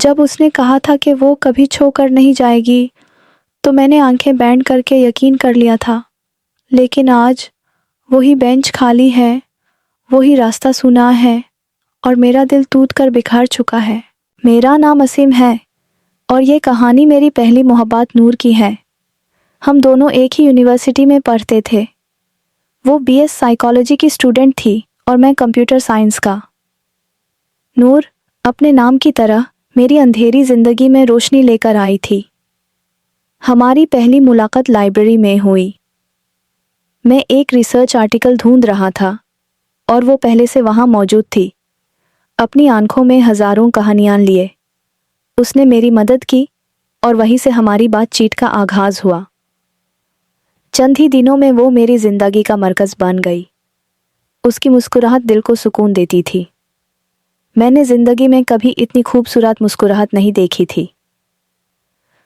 जब उसने कहा था कि वो कभी छोकर नहीं जाएगी, तो मैंने आंखें बैंड करके यकीन कर लिया था। लेकिन आज वही बेंच खाली है, वही रास्ता सुना है और मेरा दिल टूट कर बिखर चुका है। मेरा नाम असीम है और ये कहानी मेरी पहली मोहब्बत नूर की है। हम दोनों एक ही यूनिवर्सिटी में पढ़ते थे। वो बीएस साइकोलॉजी की स्टूडेंट थी और मैं कंप्यूटर साइंस का। नूर अपने नाम की तरह मेरी अंधेरी जिंदगी में रोशनी लेकर आई थी। हमारी पहली मुलाकात लाइब्रेरी में हुई। मैं एक रिसर्च आर्टिकल ढूंढ रहा था और वो पहले से वहां मौजूद थी, अपनी आंखों में हजारों कहानियां लिए। उसने मेरी मदद की और वहीं से हमारी बातचीत का आगाज हुआ। चंद ही दिनों में वो मेरी जिंदगी का मरकज बन गई। उसकी मुस्कुराहट दिल को सुकून देती थी। मैंने जिंदगी में कभी इतनी खूबसूरत मुस्कुराहट नहीं देखी थी।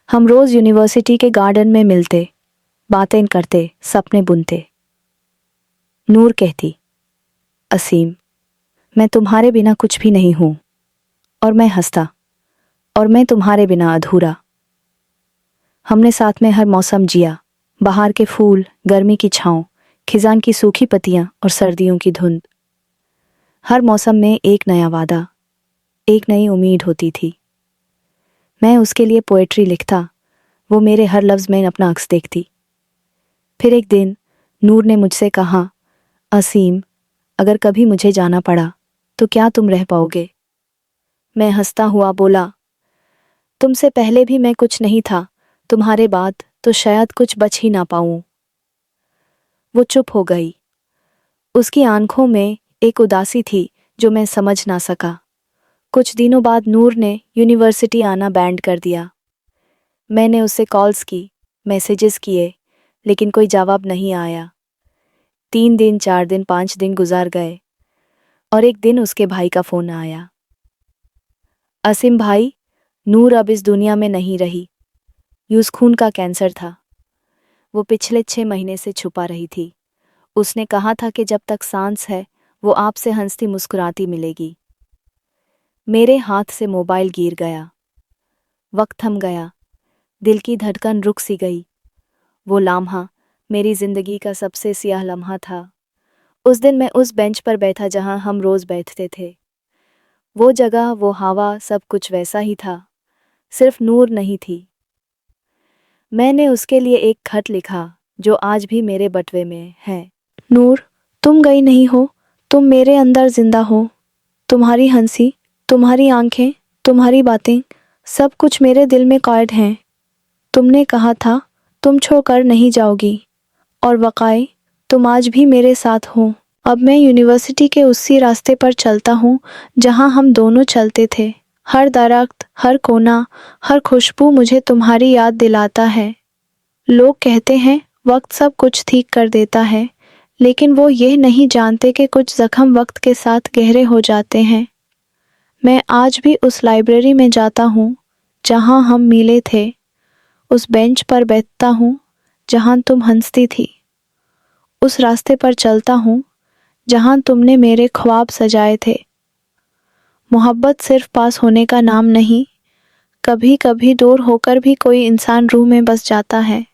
हम रोज यूनिवर्सिटी के गार्डन में मिलते, बातें करते, सपने बुनते। नूर कहती, असीम, मैं तुम्हारे बिना कुछ भी नहीं हूं। और मैं हंसता, और मैं तुम्हारे बिना अधूरा। हमने साथ में हर मौसम जिया, बाहर के फूल, गर्मी की छांव, खिजान की सूखी पत्तियां और सर्दियों की धुंध। हर मौसम में एक नया वादा, एक नई उम्मीद होती थी। मैं उसके लिए पोएट्री लिखता, वो मेरे हर लफ्ज़ में अपना अक्स देखती। फिर एक दिन नूर ने मुझसे कहा, असीम, अगर कभी मुझे जाना पड़ा तो क्या तुम रह पाओगे? मैं हंसता हुआ बोला, तुमसे पहले भी मैं कुछ नहीं था, तुम्हारे बाद तो शायद कुछ बच ही ना पाऊं। वो चुप हो गई। उसकी आंखों में एक उदासी थी जो मैं समझ ना सका। कुछ दिनों बाद नूर ने यूनिवर्सिटी आना बैंड कर दिया। मैंने उससे कॉल्स की, मैसेजेस किए, लेकिन कोई जवाब नहीं आया। 3 दिन, 4 दिन, 5 दिन गुजार गए और एक दिन उसके भाई का फ़ोन आया। असीम भाई, नूर अब इस दुनिया में नहीं रही। यूस खून का कैंसर था। वो पिछले 6 महीने से छुपा रही थी। उसने कहा था कि जब तक सांस है वो आपसे हंसती मुस्कुराती मिलेगी। मेरे हाथ से मोबाइल गिर गया। वक्त थम गया, दिल की धड़कन रुक सी गई। वो लम्हा मेरी जिंदगी का सबसे स्याह लम्हा था। उस दिन मैं उस बेंच पर बैठा जहां हम रोज बैठते थे। वो जगह, वो हवा, सब कुछ वैसा ही था, सिर्फ नूर नहीं थी। मैंने उसके लिए एक खत लिखा जो आज भी मेरे बटुए में है। नूर, तुम गई नहीं हो, तुम मेरे अंदर जिंदा हो। तुम्हारी हंसी, तुम्हारी आंखें, तुम्हारी बातें, सब कुछ मेरे दिल में कैद हैं। तुमने कहा था तुम छोड़कर नहीं जाओगी, और वाकई तुम आज भी मेरे साथ हो। अब मैं यूनिवर्सिटी के उसी रास्ते पर चलता हूँ जहाँ हम दोनों चलते थे। हर दरख्त, हर कोना, हर खुशबू मुझे तुम्हारी याद दिलाता है। लोग कहते हैं वक्त सब कुछ ठीक कर देता है, लेकिन वो ये नहीं जानते कि कुछ जख्म वक्त के साथ गहरे हो जाते हैं। मैं आज भी उस लाइब्रेरी में जाता हूँ जहाँ हम मिले थे, उस बेंच पर बैठता हूँ जहाँ तुम हंसती थी, उस रास्ते पर चलता हूँ जहाँ तुमने मेरे ख्वाब सजाए थे। मोहब्बत सिर्फ पास होने का नाम नहीं, कभी कभी दूर होकर भी कोई इंसान रूह में बस जाता है।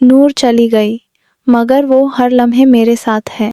नूर चली गई, मगर वो हर लम्हे मेरे साथ है।